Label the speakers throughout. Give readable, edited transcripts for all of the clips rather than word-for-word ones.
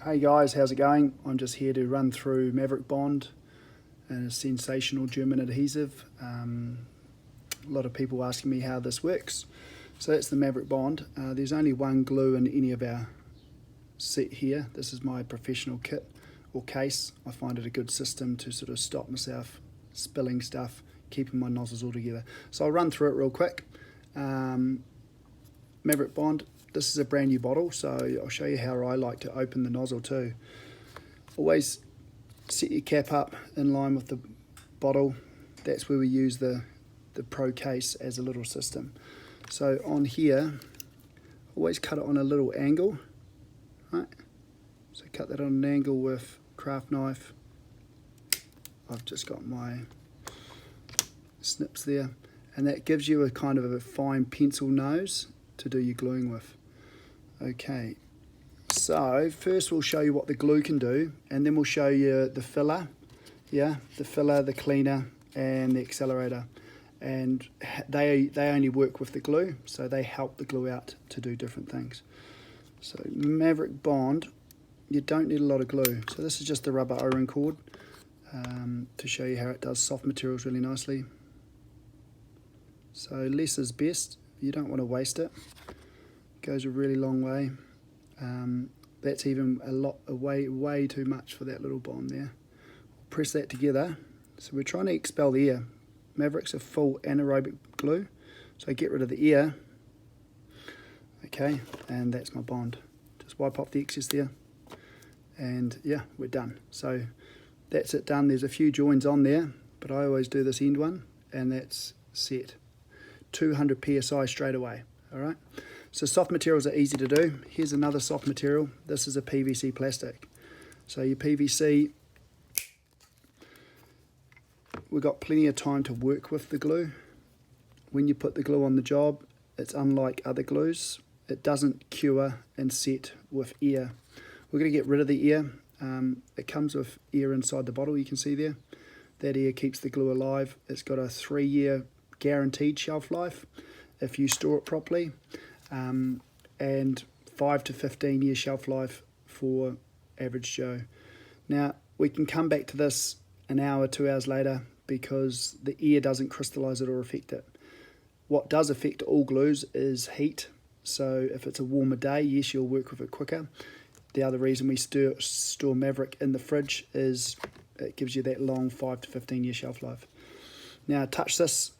Speaker 1: Hey guys, how's it going? I'm just here to run through MaverickBond and a sensational German adhesive. A lot of people asking me how this works. So that's the MaverickBond. There's only one glue in any of our set here. This is my professional kit or case. I find it a good system to sort of stop myself spilling stuff, keeping my nozzles all together. So I'll run through it real quick. MaverickBond. This is a brand new bottle, so I'll show you how I like to open the nozzle too. Always set your cap up in line with the bottle. That's where we use the Pro case as a little system. So on here, always cut it on a little angle, right? So cut that on an angle with craft knife. I've just got my snips there, and that gives you a kind of a fine pencil nose to do your gluing with. Okay, so first we'll show you what the glue can do, and then we'll show you the filler, the filler, the cleaner, and the accelerator. And they only work with the glue, so they help the glue out to do different things. So MaverickBond, you don't need a lot of glue. So this is just the rubber O-ring cord to show you how it does soft materials really nicely. So less is best. You don't want to waste it. Goes a really long way. That's even way too much for that little bond there. Press that together. So we're trying to expel the air. Maverick's a full anaerobic glue, so get rid of the air. Okay, and that's my bond. Just wipe off the excess there, and yeah, we're done. So that's it done. There's a few joins on there, but I always do this end one, and that's set. 200 psi straight away. All right. So soft materials are easy to do. Here's another soft material. This is a PVC plastic. So your PVC, we've got plenty of time to work with the glue. When you put the glue on the job, it's unlike other glues. It doesn't cure and set with air. We're going to get rid of the air. It comes with air inside the bottle, you can see there. That air keeps the glue alive. It's got a 3-year guaranteed shelf life if you store it properly. And 5 to 15 year shelf life for average Joe. Now we can come back to this an hour, 2 hours later, because the air doesn't crystallize it or affect it. What does affect all glues is heat. So if it's a warmer day, yes, you'll work with it quicker. The other reason we store Maverick in the fridge is it gives you that long 5 to 15 year shelf life. Now touch this.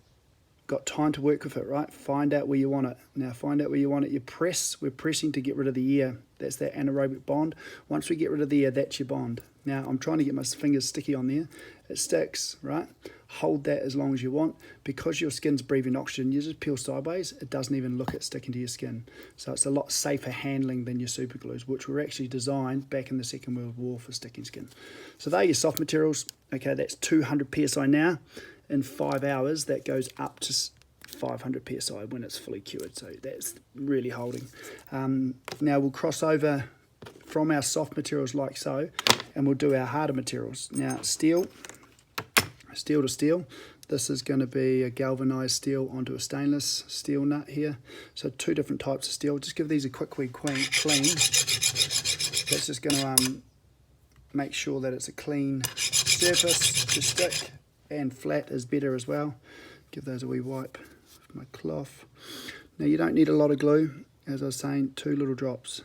Speaker 1: Got time to work with it, right? Find out where you want it. Now find out where you want it. You press, we're pressing to get rid of the air. That's that anaerobic bond. Once we get rid of the air, that's your bond. Now I'm trying to get my fingers sticky on there. It sticks, right? Hold that as long as you want. Because your skin's breathing oxygen, you just peel sideways, it doesn't even look at sticking to your skin. So it's a lot safer handling than your super glues, which were actually designed back in the Second World War for sticking skin. So they're your soft materials. Okay, that's 200 psi now. In 5 hours, that goes up to 500 psi when it's fully cured. So that's really holding. Now we'll cross over from our soft materials like so, and we'll do our harder materials. Now steel to steel. This is going to be a galvanized steel onto a stainless steel nut here. So 2 different types of steel. Just give these a quick clean. That's just going to make sure that it's a clean surface to stick. And flat is better as well. Give those a wee wipe with my cloth. Now you don't need a lot of glue. As I was saying, 2 little drops.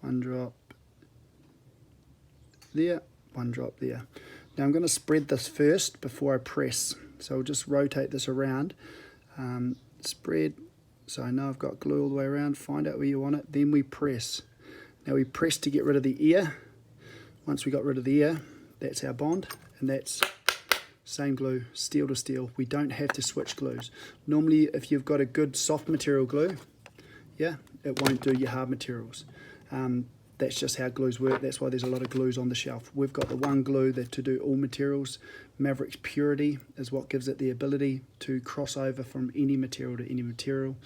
Speaker 1: 1 drop there, 1 drop there. Now I'm going to spread this first before I press. So I'll just rotate this around. Spread, so I know I've got glue all the way around. Find out where you want it, then we press. Now we press to get rid of the air. Once we got rid of the air, that's our bond, and that's same glue, steel to steel. We don't have to switch glues. Normally, if you've got a good soft material glue, yeah, it won't do your hard materials. That's just how glues work. That's why there's a lot of glues on the shelf. We've got the one glue that to do all materials. Maverick's purity is what gives it the ability to cross over from any material to any material.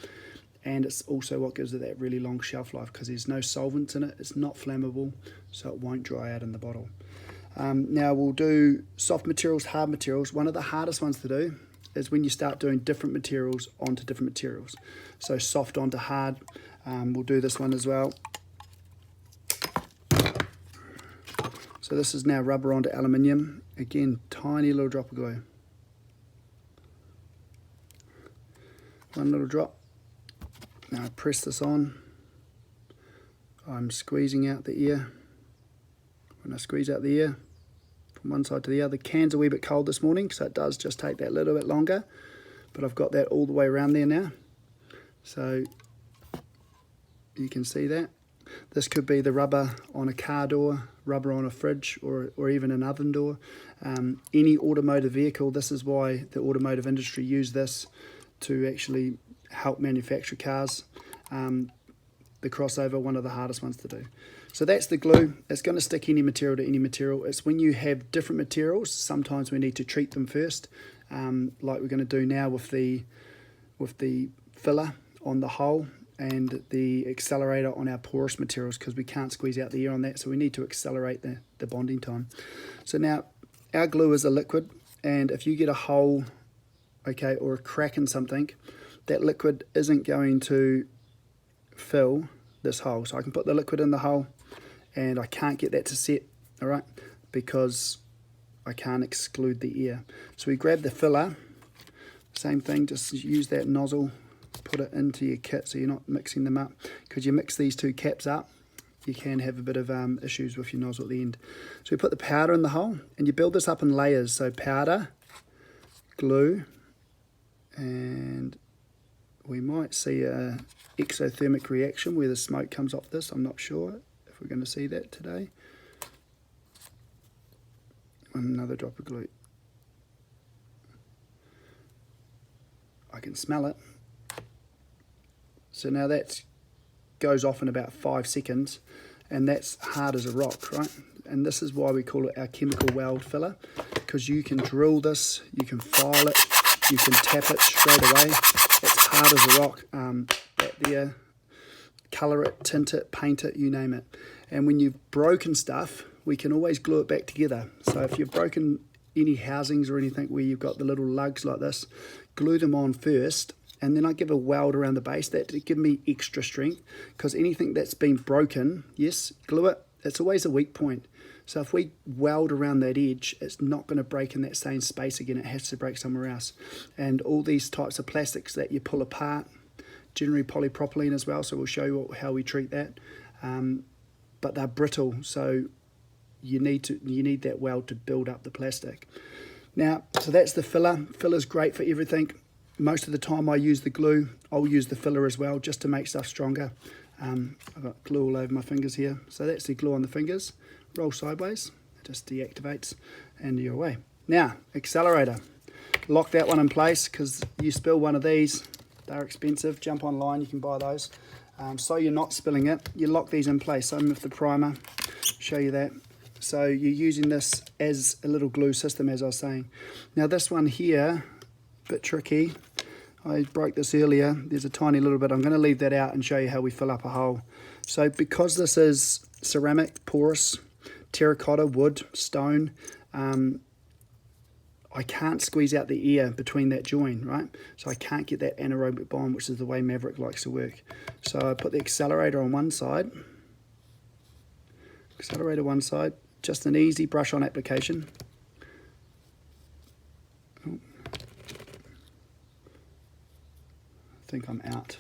Speaker 1: And it's also what gives it that really long shelf life because there's no solvents in it. It's not flammable, so it won't dry out in the bottle. Now we'll do soft materials, hard materials. One of the hardest ones to do is when you start doing different materials onto different materials. So soft onto hard. We'll do this one as well. So this is now rubber onto aluminium. Again, tiny little drop of glue. One little drop. Now I press this on. I'm squeezing out the ear. When I squeeze out the ear from one side to the other, the can's a wee bit cold this morning, so it does just take that little bit longer, but I've got that all the way around there now. So you can see that. This could be the rubber on a car door, rubber on a fridge, or even an oven door. Any automotive vehicle, this is why the automotive industry use this to actually help manufacture cars. The crossover, one of the hardest ones to do. So that's the glue. It's going to stick any material to any material. It's when you have different materials, sometimes we need to treat them first, like we're going to do now with the filler on the hole and the accelerator on our porous materials, because we can't squeeze out the air on that, so we need to accelerate the bonding time. So now our glue is a liquid, and if you get a hole, okay, or a crack in something, that liquid isn't going to fill this hole. So I can put the liquid in the hole and I can't get that to set, all right, because I can't exclude the air. So we grab the filler, same thing, just use that nozzle, put it into your kit so you're not mixing them up, because you mix these two caps up, you can have a bit of issues with your nozzle at the end. So we put the powder in the hole, and you build this up in layers. So powder, glue, and we might see a exothermic reaction where the smoke comes off this. I'm not sure if we're going to see that today. Another drop of glue. I can smell it. So now that goes off in about 5 seconds, and that's hard as a rock, right? And this is why we call it our chemical weld filler, because you can drill this, you can file it, you can tap it straight away. It's hard as a rock. That there, colour it, tint it, paint it, you name it. And when you've broken stuff, we can always glue it back together. So if you've broken any housings or anything where you've got the little lugs like this, glue them on first, and then I give a weld around the base. That to give me extra strength, because anything that's been broken, yes, glue it, it's always a weak point. So if we weld around that edge, it's not going to break in that same space again. It has to break somewhere else. And all these types of plastics that you pull apart, generally polypropylene as well, so we'll show you how we treat that. But they're brittle, so you need that weld to build up the plastic. Now, so that's the filler. Filler's great for everything. Most of the time I use the glue. I'll use the filler as well, just to make stuff stronger. I've got glue all over my fingers here. So that's the glue on the fingers. Roll sideways, it just deactivates, and you're away. Now, accelerator. Lock that one in place, because you spill one of these, they're expensive. Jump online, you can buy those. So you're not spilling it, you lock these in place. Same with the primer, show you that. So you're using this as a little glue system, as I was saying. Now this one here, a bit tricky. I broke this earlier. There's a tiny little bit. I'm going to leave that out and show you how we fill up a hole. So because this is ceramic, porous, terracotta, wood, stone, I can't squeeze out the air between that join, right? So I can't get that anaerobic bond, which is the way Maverick likes to work. So I put the accelerator on one side, just an easy brush on application. Oh. I think I'm out.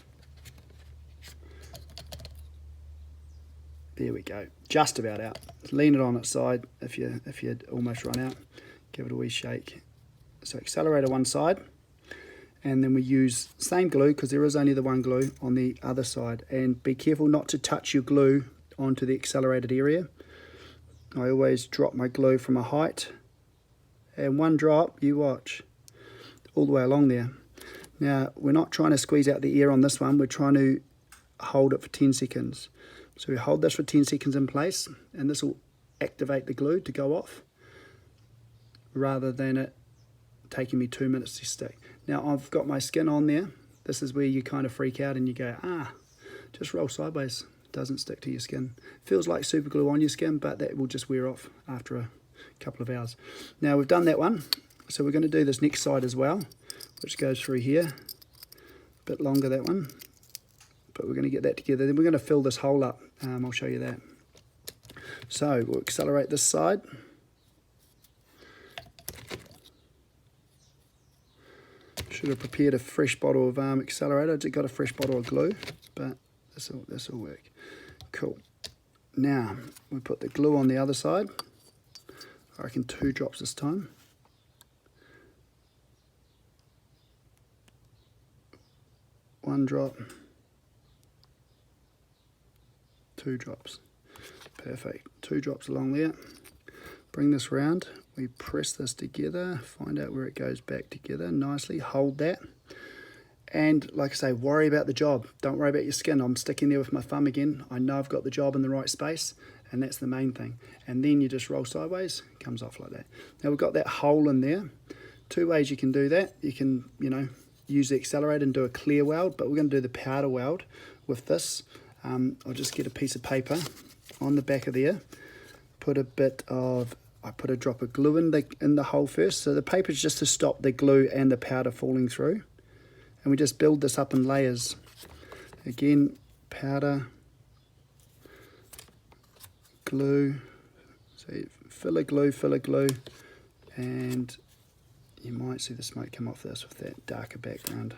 Speaker 1: There we go, just about out. Lean it on its side if you'd almost run out. Give it a wee shake. So accelerator one side, and then we use same glue, because there is only the one glue, on the other side. And be careful not to touch your glue onto the accelerated area. I always drop my glue from a height, and one drop, you watch, all the way along there. Now we're not trying to squeeze out the air on this one, we're trying to hold it for 10 seconds. So we hold this for 10 seconds in place, and this will activate the glue to go off, rather than it taking me 2 minutes to stick. Now I've got my skin on there. This is where you kind of freak out and you go, just roll sideways. It doesn't stick to your skin. Feels like super glue on your skin, but that will just wear off after a couple of hours. Now we've done that one, so we're going to do this next side as well, which goes through here. A bit longer, that one, but we're going to get that together. Then we're going to fill this hole up. I'll show you that. So we'll accelerate this side. Should have prepared a fresh bottle of accelerator. I just got a fresh bottle of glue, but this will work. Cool. Now we put the glue on the other side. I reckon 2 drops this time. One drop. 2 drops. Perfect. 2 drops along there. Bring this round. We press this together. Find out where it goes back together nicely. Hold that. And like I say, worry about the job. Don't worry about your skin. I'm sticking there with my thumb again. I know I've got the job in the right space, and that's the main thing. And then you just roll sideways, it comes off like that. Now we've got that hole in there. 2 ways you can do that. You can, use the accelerator and do a clear weld, but we're going to do the powder weld with this. I'll just get a piece of paper on the back of there. I put a drop of glue in the hole first. So the paper is just to stop the glue and the powder falling through. And we just build this up in layers. Again, powder, glue. So fill a glue, and you might see the smoke come off this with that darker background.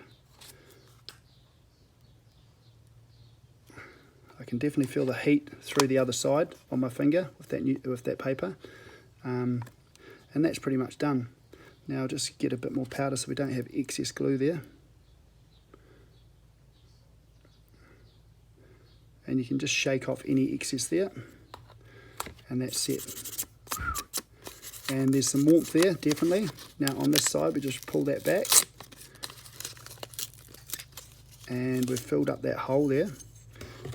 Speaker 1: I can definitely feel the heat through the other side on my finger with that paper. And that's pretty much done. Now I'll just get a bit more powder so we don't have excess glue there. And you can just shake off any excess there. And that's set. And there's some warmth there, definitely. Now on this side, we just pull that back. And we've filled up that hole there.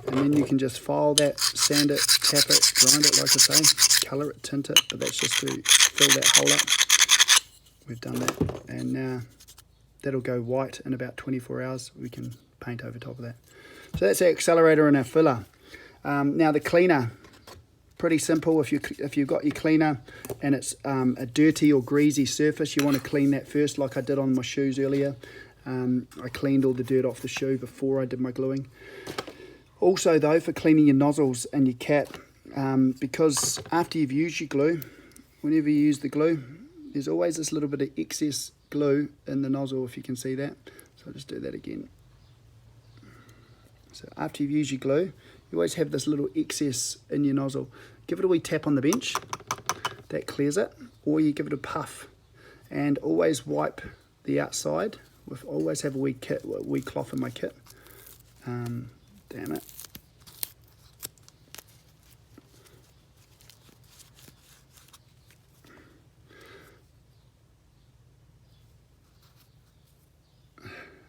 Speaker 1: And then you can just file that, sand it, tap it, grind it, like I say, colour it, tint it, but that's just to fill that hole up. We've done that, and now that'll go white in about 24 hours. We can paint over top of that. So that's our accelerator and our filler. Now the cleaner, pretty simple. If you've got your cleaner and it's a dirty or greasy surface, you want to clean that first, like I did on my shoes earlier. I cleaned all the dirt off the shoe before I did my gluing. Also though, for cleaning your nozzles and your cap, because after you've used your glue, whenever you use the glue, there's always this little bit of excess glue in the nozzle, if you can see that. So I'll just do that again. So after you've used your glue, you always have this little excess in your nozzle. Give it a wee tap on the bench, that clears it, or you give it a puff. And always wipe the outside. Always have a wee cloth in my kit. Damn it.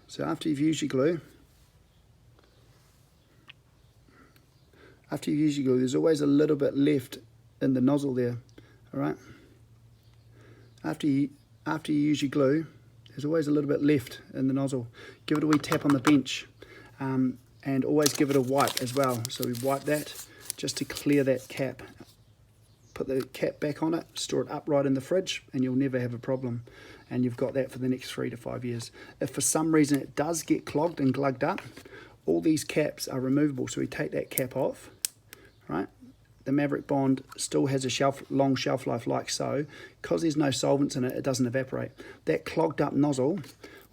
Speaker 1: So after you've used your glue, there's always a little bit left in the nozzle there, all right? After you use your glue, there's always a little bit left in the nozzle. Give it a wee tap on the bench, and always give it a wipe as well. So we wipe that just to clear that cap. Put the cap back on it, store it upright in the fridge, and you'll never have a problem. And you've got that for the next 3 to 5 years. If for some reason it does get clogged and glugged up, all these caps are removable. So we take that cap off, right? The MaverickBond still has a long shelf life like so. Because there's no solvents in it, it doesn't evaporate. That clogged up nozzle,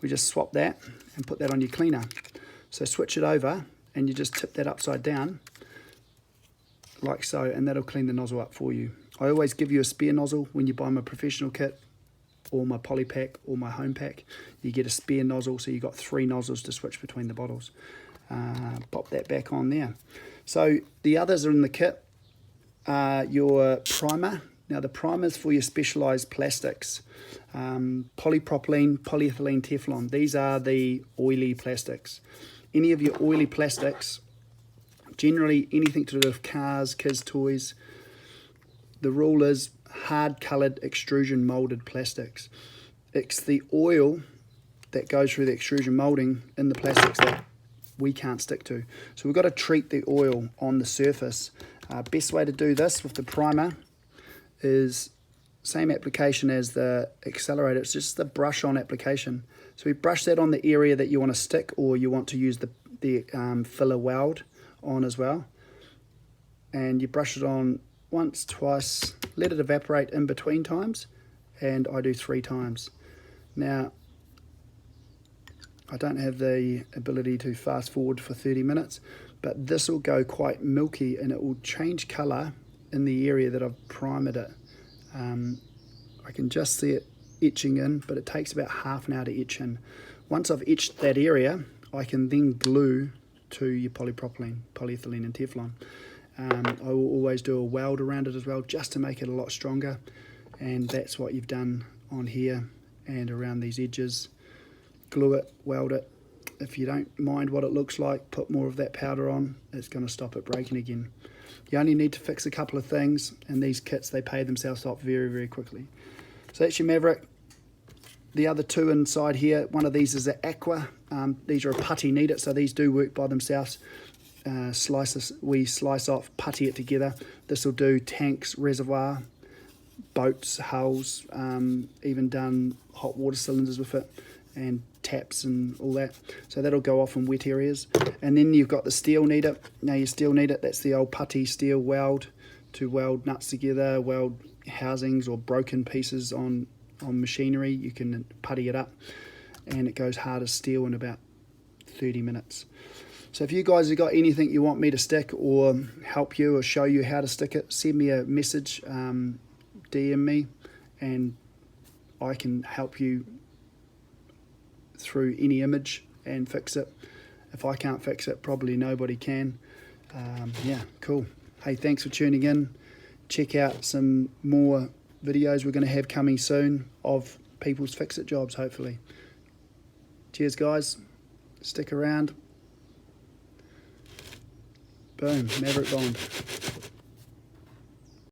Speaker 1: we just swap that and put that on your cleaner. So switch it over and you just tip that upside down like so, and that'll clean the nozzle up for you. I always give you a spare nozzle when you buy my professional kit or my poly pack or my home pack. You get a spare nozzle, so you've got 3 nozzles to switch between the bottles. Pop that back on there. So the others are in the kit. Your primer. Now the primer's for your specialized plastics. Polypropylene, polyethylene, Teflon. These are the oily plastics. Any of your oily plastics, generally anything to do with cars, kids' toys, the rule is hard coloured extrusion moulded plastics. It's the oil that goes through the extrusion moulding in the plastics that we can't stick to. So we've got to treat the oil on the surface. Best way to do this with the primer is same application as the accelerator. It's just the brush on application. So we brush that on the area that you want to stick, or you want to use the filler weld on as well. And you brush it on once, twice, let it evaporate in between times, and I do 3 times. Now, I don't have the ability to fast forward for 30 minutes, but this will go quite milky and it will change colour in the area that I've primed it. I can just see it etching in, but it takes about half an hour to etch in. Once I've etched that area, I can then glue to your polypropylene, polyethylene and Teflon. I will always do a weld around it as well, just to make it a lot stronger, and that's what you've done on here and around these edges. Glue it, weld it. If you don't mind what it looks like, put more of that powder on. It's going to stop it breaking again. You only need to fix a couple of things, and these kits, they pay themselves off very, very quickly. So that's your Maverick. The other two inside here, one of these is an Aqua. These are a putty kneader, so these do work by themselves. We slice off, putty it together. This will do tanks, reservoir, boats, hulls, even done hot water cylinders with it, and taps and all that. So that'll go off in wet areas. And then you've got the steel kneader. Now your steel kneader, that's the old putty steel weld to weld nuts together, weld housings or broken pieces on machinery. You can putty it up and it goes hard as steel in about 30 minutes. So if you guys have got anything you want me to stick or help you or show you how to stick it, send me a message, DM me, and I can help you through any image and fix it. If I can't fix it, probably nobody can. Yeah, cool. Hey, thanks for tuning in. Check out some more videos we're going to have coming soon of people's fix-it jobs, hopefully. Cheers, guys. Stick around. Boom, MaverickBond.